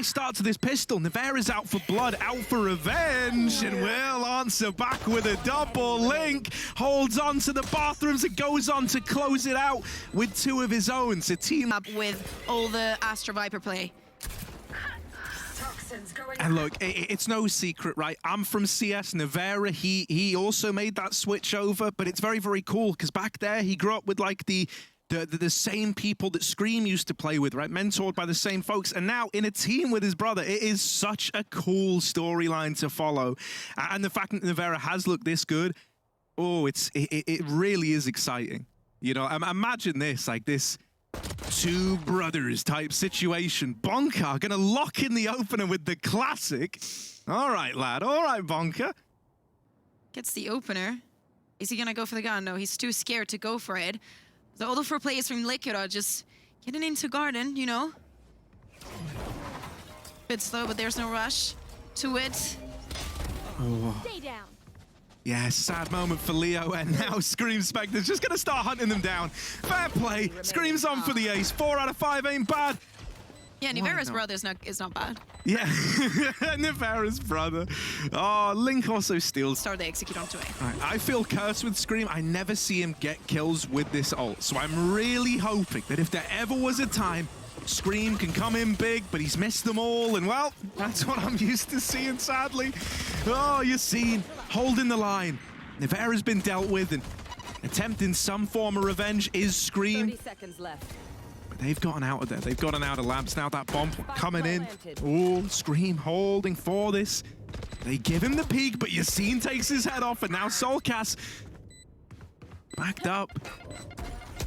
nice start to this pistol. Nivera's out for blood, out for revenge, and will answer back with a double link. Holds on to the bathrooms and goes on to close it out with 2 of his own. So team up with all the Astra Viper play. And look, it's no secret, right? I'm from CS. Nivera, he also made that switch over, but it's very, very cool because back there he grew up with like the same people that ScreaM used to play with, right? Mentored by the same folks, and now in a team with his brother. It is such a cool storyline to follow. And the fact that Nivera has looked this good, oh, it really is exciting. You know, imagine this, like this 2 brothers type situation. bonkar gonna lock in the opener with the classic. All right, lad. All right, bonkar. Gets the opener. Is he gonna go for the gun? No, he's too scared to go for it. So all the 4 players from Liquid are just getting into garden, you know. Bit slow, but there's no rush to it. Oh. Stay down. Yeah, sad moment for Leo, and now ScreaM Spectre's just going to start hunting them down. Fair play. ScreaM's on for the ace. 4 out of 5 ain't bad. Yeah, Nivera's brother is not bad. Yeah, Nivera's brother. Oh, Link also steals. Start the execute onto it. Right, I feel cursed with ScreaM. I never see him get kills with this ult. So I'm really hoping that if there ever was a time ScreaM can come in big, but he's missed them all, and well, that's what I'm used to seeing, sadly. Oh, Yacine holding the line. Nivera's been dealt with, and attempting some form of revenge is ScreaM. 30 seconds left. But they've gotten out of there. They've gotten out of lamps. Now that bomb coming in. Oh, ScreaM holding for this. They give him the peek, but Yacine takes his head off, and now soulcas backed up.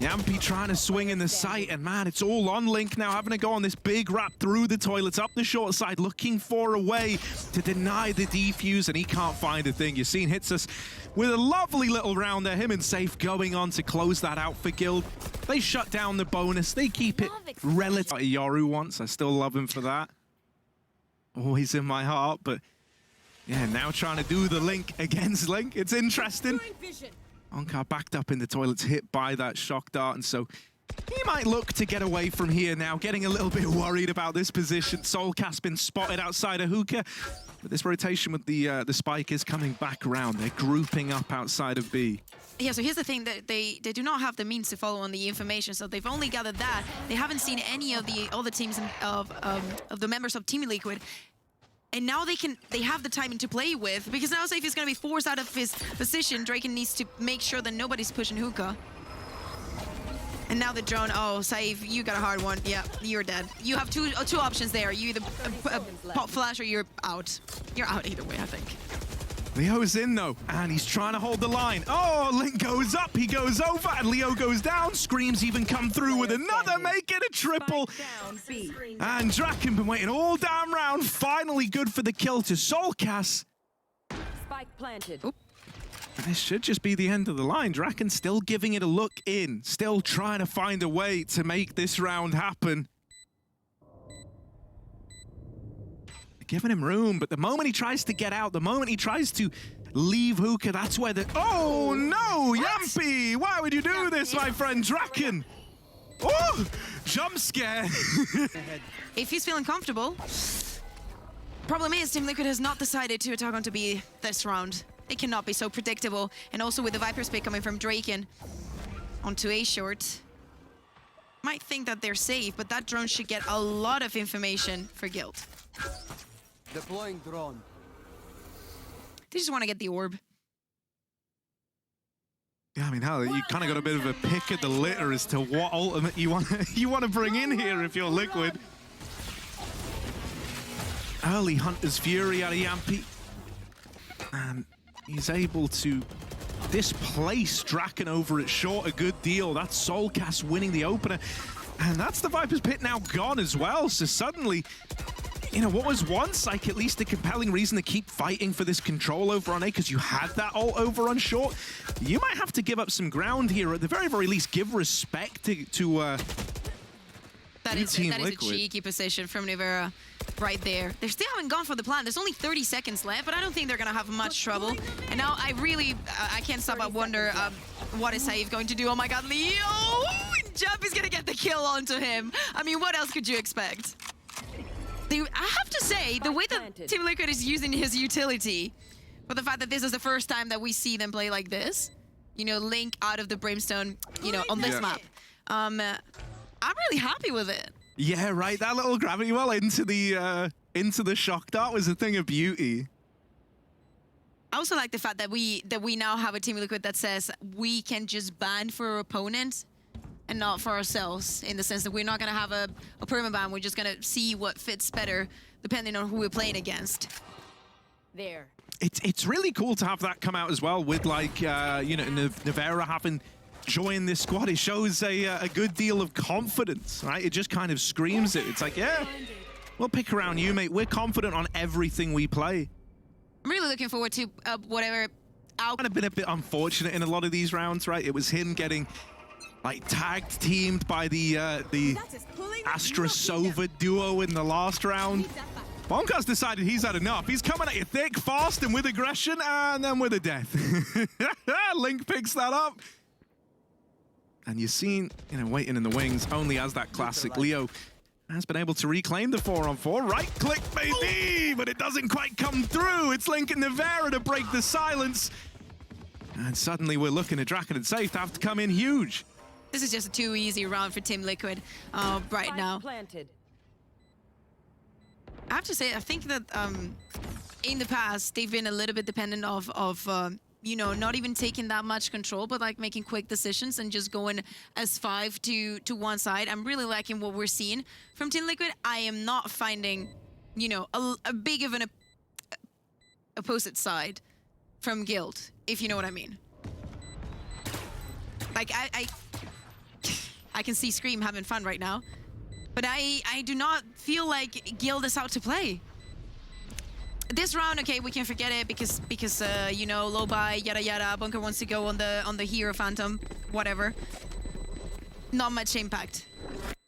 Jamppi trying to swing in the sight, and man, it's all on Link now, having to go on this big wrap through the toilets, up the short side, looking for a way to deny the defuse, and he can't find a thing. Yacine hits us with a lovely little round there, him and Sayf going on to close that out for Guild. They shut down the bonus, they keep it relative. Yoru once, I still love him for that. Always in my heart, but yeah, now trying to do the Link against Link. It's interesting. bonkar backed up in the toilets, hit by that shock dart, and so he might look to get away from here now, getting a little bit worried about this position. soulcas been spotted outside of hookah, but this rotation with the spike is coming back around. They're grouping up outside of B. Yeah, so here's the thing, that they do not have the means to follow on the information, so they've only gathered that. They haven't seen any of the other teams of the members of Team Liquid. And now they have the timing to play with, because now Sayf is going to be forced out of his position. Draken needs to make sure that nobody's pushing hookah. And now the drone, oh, Sayf, you got a hard one. Yeah, you're dead. You have two options there. You either pop flash or you're out. You're out either way, I think. Leo's in though, and he's trying to hold the line. Oh, Link goes up, he goes over, and Leo goes down. ScreaM's even come through with another, make it a triple. And draken been waiting all damn round. Finally good for the kill to soulcas. Spike planted. Oop. This should just be the end of the line. Draken still giving it a look in, still trying to find a way to make this round happen. Giving him room, but the moment he tries to get out, the moment he tries to leave hookah, that's where the... Oh no, Jamppi! Why would you do this, my friend Draken? Oh, jump scare. If he's feeling comfortable. Problem is, Team Liquid has not decided to attack onto B this round. They cannot be so predictable. And also with the Viper's pick coming from Draken onto A short. Might think that they're safe, but that drone should get a lot of information for Guild. Deploying drone. They just want to get the orb. Yeah, I mean, hell, you kind of got a bit of a pick at the litter as to what ultimate you want to bring in here if you're Liquid. Early Hunter's Fury out of Jamppi. And he's able to displace Draken over at short a good deal. That's soulcas winning the opener. And that's the Viper's Pit now gone as well. So suddenly, you know, what was once like at least a compelling reason to keep fighting for this control over on A, because you had that ult over on short, you might have to give up some ground here. At the very, very least, give respect to that is a cheeky position from Nivera right there. They still haven't gone for the plan. There's only 30 seconds left, but I don't think they're going to have much trouble. And now I can't stop but wonder what is Sayf going to do. Oh my god, Leo! Jamppi's going to get the kill onto him. I mean, what else could you expect? I have to say, the way that Team Liquid is using his utility, for the fact that this is the first time that we see them play like this, you know, Link out of the Brimstone, you know, on this map. I'm really happy with it. Yeah, right. That little gravity well into the shock dart was a thing of beauty. I also like the fact that we now have a Team Liquid that says we can just ban for our opponent and not for ourselves, in the sense that we're not going to have a permaban. We're just going to see what fits better depending on who we're playing against. There. It's really cool to have that come out as well, with like you know, Nivera having joined this squad. It shows a good deal of confidence, right? It just kind of screams it. It's like, yeah, we'll pick around you, mate. We're confident on everything we play. I'm really looking forward to whatever out. Kind of been a bit unfortunate in a lot of these rounds, right? It was him getting like tagged teamed by the Astra Sova duo in the last round. Bonkar's decided he's had enough. He's coming at you thick, fast, and with aggression, and then with a death. Link picks that up. And Yacine, you know, waiting in the wings, only as that classic Leo has been able to reclaim the 4-on-4. Right click, maybe, but it doesn't quite come through. It's Link and Nivera to break the silence. And suddenly we're looking at Draken and Sayf to have to come in huge. This is just a too easy round for Team Liquid right now. Planted. I have to say, I think that in the past, they've been a little bit dependent of you know, not even taking that much control, but like making quick decisions and just going as 5 to one side. I'm really liking what we're seeing from Team Liquid. I am not finding, you know, a big of an opposite side from Guild, if you know what I mean. Like, I can see ScreaM having fun right now, but I do not feel like Guild is out to play. This round, okay, we can forget it because you know, low buy, yada yada. bonkar wants to go on the hero phantom, whatever. Not much impact,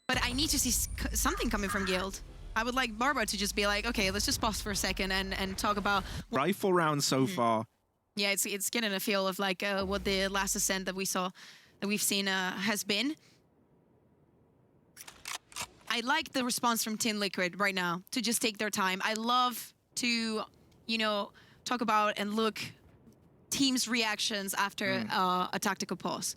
but I need to see something coming from Guild. I would like Barbara to just be like, okay, let's just pause for a second and talk about Rifle round so far. Yeah, it's getting a feel of like what the last ascent that we've seen has been. I like the response from Team Liquid right now to just take their time. I love to, you know, talk about and look teams' reactions after a tactical pause.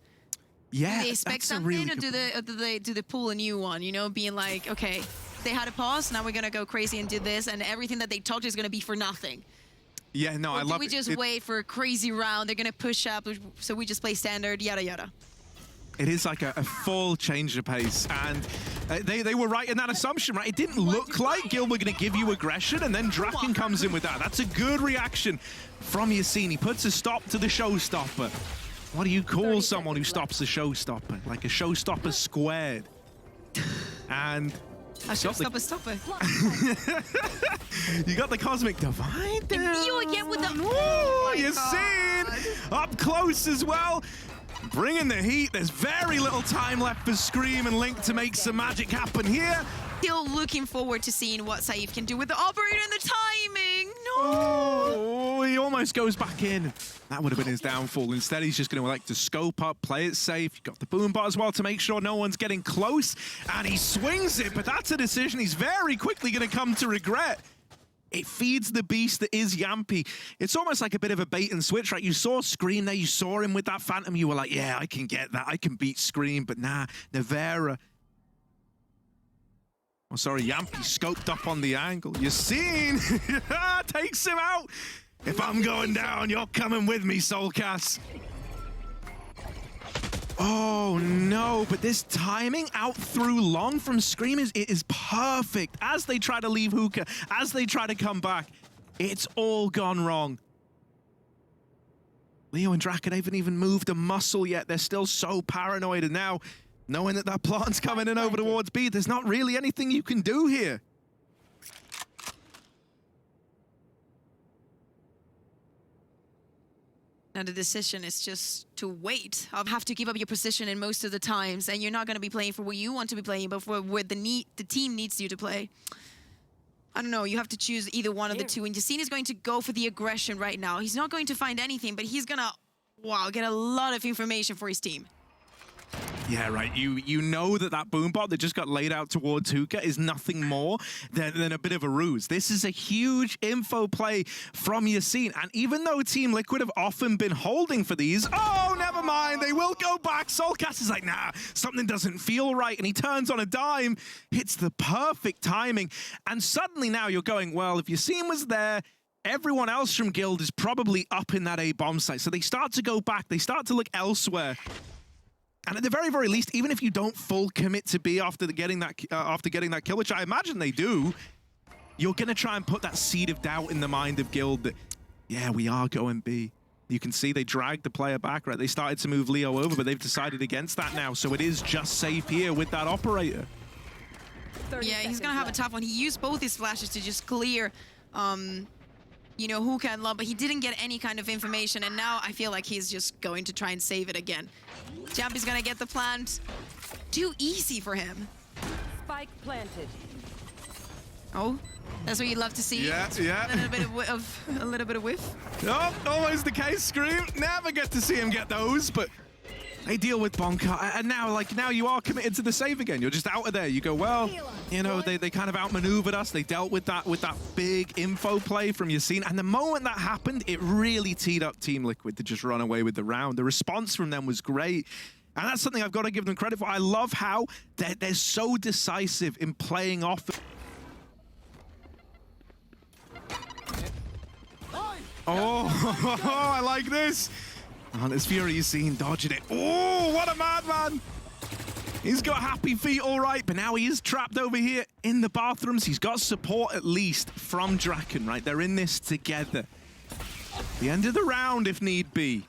Yeah, do they expect something, really, or do they pull a new one? You know, being like, okay, they had a pause, now we're gonna go crazy and do this, and everything that they talked is gonna be for nothing. Yeah, no, I love it. We just wait for a crazy round. They're gonna push up, so we just play standard, yada yada. It is like a full change of pace, and they were right in that assumption, right? It didn't look like Guild were going to give you aggression, and then Draken comes in with that. That's a good reaction from Yacine. He puts a stop to the showstopper. What do you call someone who stops a showstopper? Like a showstopper squared. And a showstopper. You got the Cosmic Divide down. You again with the... Oh, Yacine up close as well. Bringing the heat. There's very little time left for ScreaM and Link to make some magic happen here. Still looking forward to seeing what Sayf can do with the operator and the timing. No! Oh, he almost goes back in. That would have been his downfall. Instead, he's just going to like to scope up, play it safe. You've got the boom bot as well to make sure no one's getting close. And he swings it, but that's a decision he's very quickly going to come to regret. It feeds the beast that is Jamppi. It's almost like a bit of a bait and switch, right? You saw ScreaM there, you saw him with that Phantom, you were like, yeah, I can get that, I can beat ScreaM, but nah, Nivera. Oh, sorry, Jamppi scoped up on the angle. Yacine takes him out. If I'm going down, you're coming with me, soulcas. Oh no, but this timing out through long from ScreaM is perfect. As they try to leave hookah, as they try to come back, it's all gone wrong. Leo and Draken haven't even moved a muscle yet. They're still so paranoid, and now, knowing that that plant's coming in over towards B, there's not really anything you can do here. Now the decision is just to wait. I'll have to give up your position in most of the times, and you're not going to be playing for what you want to be playing, but for what the team needs you to play. I don't know, you have to choose either one of the two, and Yacine is going to go for the aggression right now. He's not going to find anything, but he's gonna, wow, get a lot of information for his team. Yeah, right. You know that boom bot that just got laid out towards Hookah is nothing more than a bit of a ruse. This is a huge info play from Yacine. And even though Team Liquid have often been holding for these, oh, never mind. They will go back. soulcas is like, nah, something doesn't feel right. And he turns on a dime, hits the perfect timing. And suddenly now you're going, well, if Yacine was there, everyone else from Guild is probably up in that A bomb site. So they start to go back. They start to look elsewhere. And at the very, very least, even if you don't full commit to B after getting that kill, which I imagine they do, you're going to try and put that seed of doubt in the mind of Guild that, yeah, we are going B. You can see they dragged the player back, right? They started to move Leo over, but they've decided against that now. So it is just Sayf here with that operator. Yeah, he's going to have a tough one. He used both his flashes to just clear, you know, Hookah and Love, but he didn't get any kind of information. And now I feel like he's just going to try and save it again. Jamppi's going to get the plant. Too easy for him. Spike planted. Oh, that's what you'd love to see. Yeah. A little bit of whiff. Oh, always the case, ScreaM. Never get to see him get those, but they deal with bonkar. And now you are committed to the save again. You're just out of there. You go, well, you know, they kind of outmaneuvered us. They dealt with that big info play from Yacine. And the moment that happened, it really teed up Team Liquid to just run away with the round. The response from them was great. And that's something I've got to give them credit for. I love how they're so decisive in playing off. Oh, I like this. On his Fury, Yacine dodging it. Oh, what a madman. He's got happy feet, all right, but now he is trapped over here in the bathrooms. He's got support at least from Draken, right? They're in this together. The end of the round, if need be.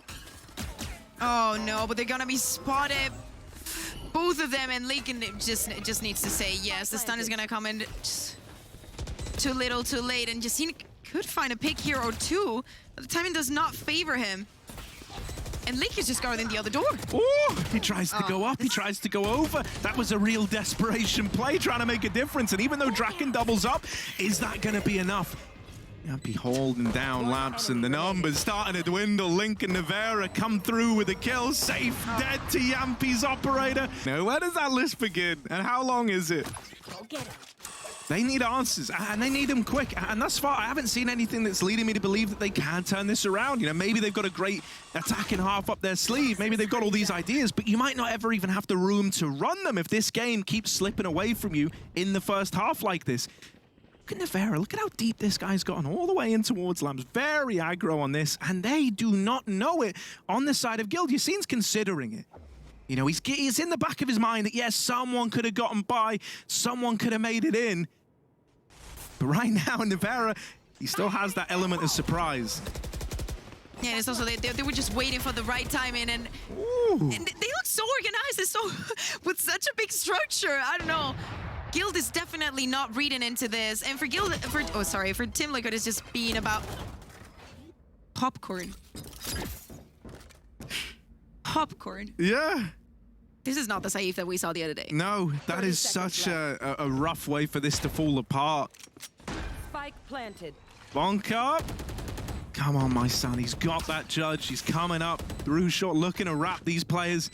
Oh, no, but they're going to be spotted. Both of them, and Leakin just needs to say yes. The stun is going to come in just too little, too late, and Yacine could find a pick here or two, but the timing does not favor him. And Leak is just guarding the other door. Oh, he tries to go up, he tries to go over. That was a real desperation play, trying to make a difference. And even though Draken doubles up, is that going to be enough? Jamppi holding down Lamps, and the numbers starting to dwindle. Link and Nivera come through with a kill. Sayf dead to Jamppi's operator. Now, where does that list begin? And how long is it? Go get him. They need answers, and they need them quick. And thus far, I haven't seen anything that's leading me to believe that they can turn this around. You know, maybe they've got a great attacking half up their sleeve. Maybe they've got all these ideas, but you might not ever even have the room to run them if this game keeps slipping away from you in the first half like this. Look at Nivera. Look at how deep this guy's gotten all the way in towards Lamps. Very aggro on this, and they do not know it on the side of Guild. Yacine's considering it. You know, he's in the back of his mind that, yes, someone could have gotten by, someone could have made it in. But right now, Nivera, he still has that element of surprise. Yeah, and it's also they were just waiting for the right timing, and they look so organized. It's so with such a big structure. I don't know. Guild is definitely not reading into this, and for Team Liquid, it's just being about popcorn. Popcorn. Yeah. This is not the Sayf that we saw the other day. No, that is such a rough way for this to fall apart. Spike planted. Bonkar. Come on, my son. He's got that judge. He's coming up through short, looking to wrap these players.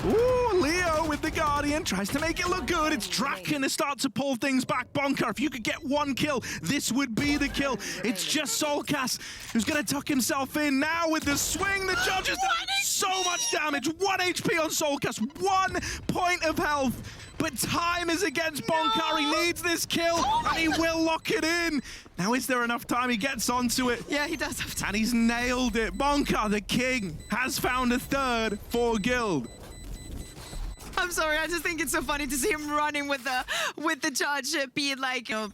Ooh, Leo with the Guardian tries to make it look good. It's Draken to start to pull things back. Bonkar, if you could get one kill, this would be the kill. It's just soulcas who's going to tuck himself in now with the swing. The judge has done so much damage. 1 HP on soulcas, 1 point of health. But time is against Bonkar. He needs this kill, and he will lock it in. Now, is there enough time? He gets onto it. Yeah, he does have time. And he's nailed it. Bonkar, the king, has found a third for Guild. I'm sorry, I just think it's so funny to see him running with the judge being like, you know,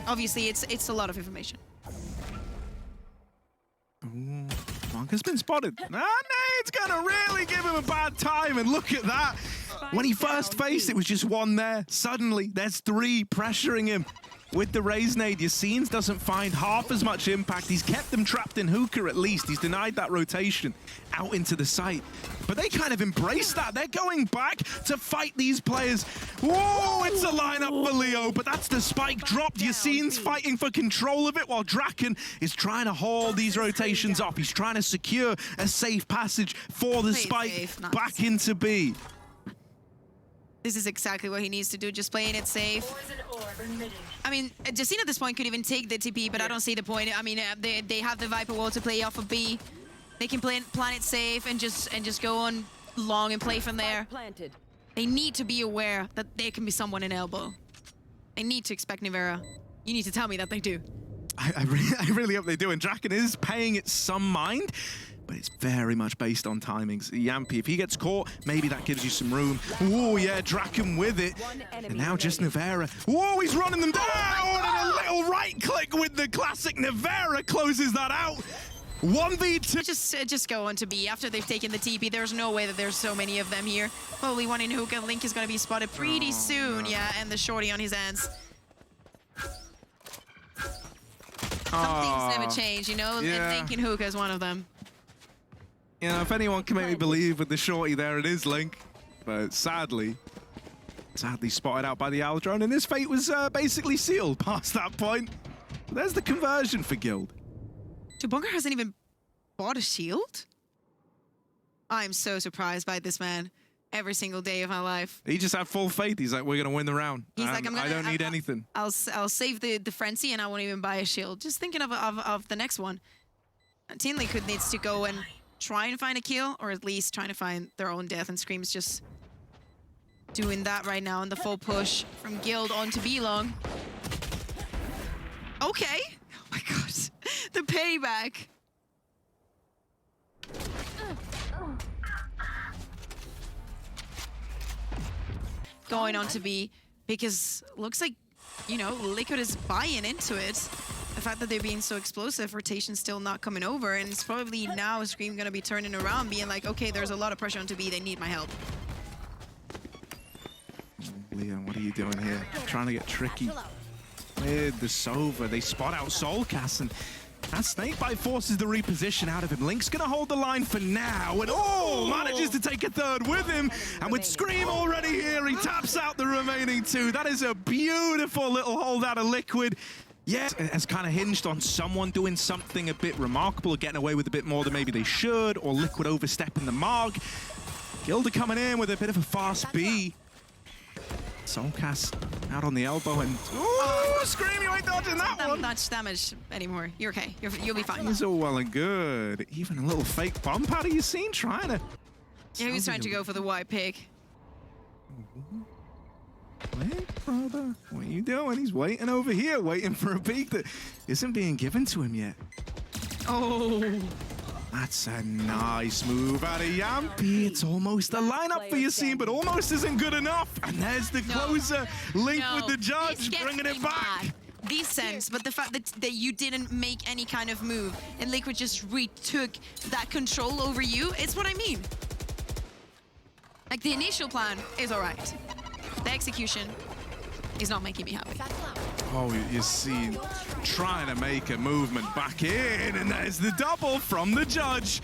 obviously it's a lot of information. Ooh, Bonkar's been spotted. Nade's gonna really give him a bad time, and look at that. When he first faced, it was just 1 there. Suddenly, there's 3 pressuring him. with the raise nade. Yacine doesn't find half as much impact. He's kept them trapped in hookah at least. He's denied that rotation out into the site. But they kind of embrace that. They're going back to fight these players. Whoa, it's a lineup for Leo, but that's the spike dropped. Yacine's fighting for control of it while Draken is trying to hold these rotations up. He's trying to secure a safe passage for the spike back into B. This is exactly what he needs to do, just playing it safe. I mean, Yacine at this point could even take the TP, but I don't see the point. I mean, they have the Viper wall to play off of B. They can plan it safe and just go on long and play from there. They need to be aware that there can be someone in elbow. They need to expect Nivera. You need to tell me that they do. I really hope they do, and Draken is paying it some mind, but it's very much based on timings. Jamppi, if he gets caught, maybe that gives you some room. Oh yeah, Draken with it. And now just Nivera. Whoa, he's running them down! And a little right click with the classic Nivera closes that out. 1v2. Just go on to B after they've taken the TP. There's no way that there's so many of them here. Probably one in hookah. Link is going to be spotted pretty soon. No. Yeah, and the shorty on his hands. Some things never change, you know? Yeah. And Link in hookah is one of them. You know, if anyone can make me believe with the shorty there, it is Link. But sadly spotted out by the Aldrone, and his fate was basically sealed past that point. There's the conversion for Guild. So bonkar hasn't even bought a shield? I'm so surprised by this man every single day of my life. He just had full faith. He's like, we're going to win the round. He's like, I don't need anything. I'll save the frenzy and I won't even buy a shield. Just thinking of the next one. Team Liquid needs to go and try and find a kill, or at least trying to find their own death, and ScreaM's just doing that right now in the full push from Guild onto B-Long. Okay. Oh my god. The payback. Going on to B, because looks like, you know, Liquid is buying into it. The fact that they're being so explosive, rotation's still not coming over, and it's probably now ScreaM gonna be turning around, being like, okay, there's a lot of pressure onto B, they need my help. Leon, what are you doing here? Trying to get tricky. With the Sova, they spot out soulcas, and that snakebite forces the reposition out of him. Link's gonna hold the line for now, and manages to take a third with him. And with ScreaM already here, he taps out the remaining two. That is a beautiful little hold out of Liquid. Yeah, it's kind of hinged on someone doing something a bit remarkable, or getting away with a bit more than maybe they should, or Liquid overstepping the mark. Gilda coming in with a bit of a fast B. soulcas out on the elbow, and ScreaM, you ain't dodging that one. Not much damage anymore. You're okay. You'll be fine. It's all well and good. Even a little fake bump out of Yacine trying to. Yeah, he was trying to go for the white pick. Wait, brother, what are you doing? He's waiting over here, waiting for a peek that isn't being given to him yet. Oh. That's a nice move out of Jamppi. It's almost a lineup for Yacine, but almost isn't good enough. And there's the closer. Link with the judge, bringing it back. These sense, but the fact that you didn't make any kind of move and Liquid just retook that control over you, it's what I mean. Like, the initial plan is all right. The execution is not making me happy. Oh, Yacine trying to make a movement back in, and there's the double from the judge.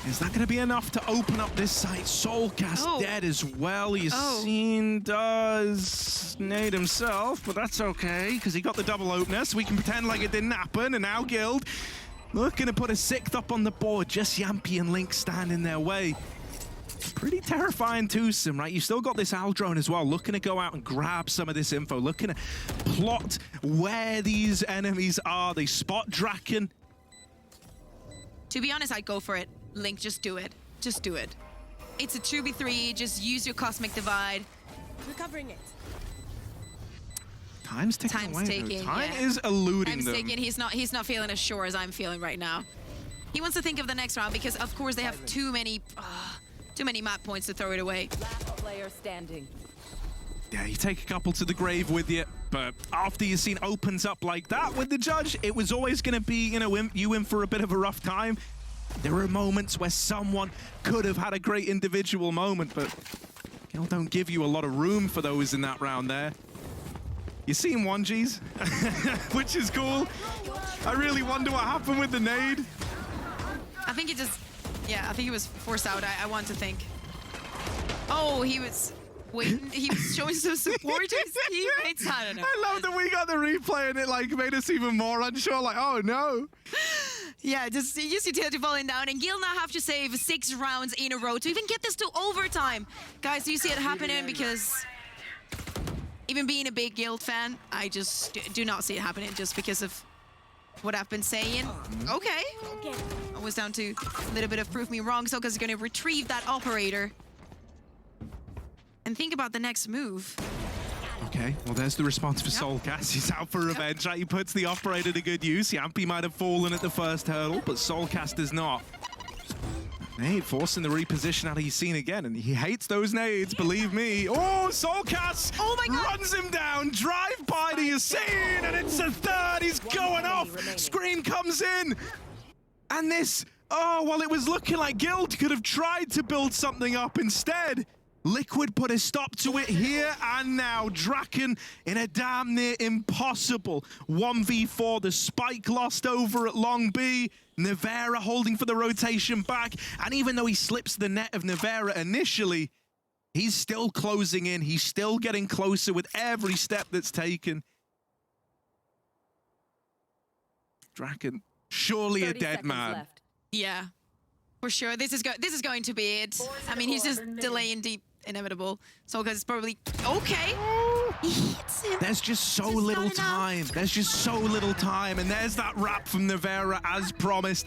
Is that going to be enough to open up this site? soulcas dead as well. Yacine does nade himself, but that's okay, because he got the double opener, so we can pretend like it didn't happen. And now Guild looking to put a 6th up on the board. Just Jamppi and Link stand in their way. Pretty terrifying twosome, right? You've still got this Aldrone as well, looking to go out and grab some of this info, looking to plot where these enemies are. They spot Draken. To be honest, I'd go for it. Link, just do it. Just do it. It's a 2v3, just use your Cosmic Divide. Recovering it. Time's ticking Time's away. ticking, Time yeah. is eluding Time's them. ticking. He's not feeling as sure as I'm feeling right now. He wants to think of the next round because, of course, they have too many map points to throw it away. Last player standing. Yeah, you take a couple to the grave with you, but after Yacine opens up like that with the judge, it was always going to be, you know, you in for a bit of a rough time. There are moments where someone could have had a great individual moment, but Gil don't give you a lot of room for those in that round there. You seen 1Gs, which is cool. I really wonder what happened with the nade. I think it just, yeah, I think he was forced out. I want to think. Oh, he was waiting. He was showing some support to his teammates. I don't know. I love that we got the replay and it like made us even more unsure. Like, oh no. Yeah, just UCT falling down, and Gil now have to save 6 rounds in a row to even get this to overtime. Guys, do you see it happening? Because even being a big Guild fan, I just do not see it happening just because of what I've been saying. Okay. I was down to a little bit of prove me wrong. soulcas is going to retrieve that operator. And think about the next move. Okay, well, there's the response for soulcas. He's out for revenge. He puts the operator to good use. Jamppi might have fallen at the first hurdle, but soulcas does not. Nade forcing the reposition out of Yacine again, and he hates those nades, believe me. Oh, soulcas runs him down, drive by to Yacine, and it's a third. He's going off. ScreaM comes in, and this, oh, well, it was looking like Guild could have tried to build something up instead. Liquid put a stop to it here and now. Draken in a damn near impossible 1v4. The spike lost over at Long B. Nivera holding for the rotation back. And even though he slips the net of Nivera initially, he's still closing in. He's still getting closer with every step that's taken. Draken, surely a dead man. Left. Yeah, for sure. This is going to be it. I mean, he's just delaying deep. Inevitable. soulcas is probably okay. He hits him. There's just so little time. There's just so little time. And there's that wrap from Nivera as promised.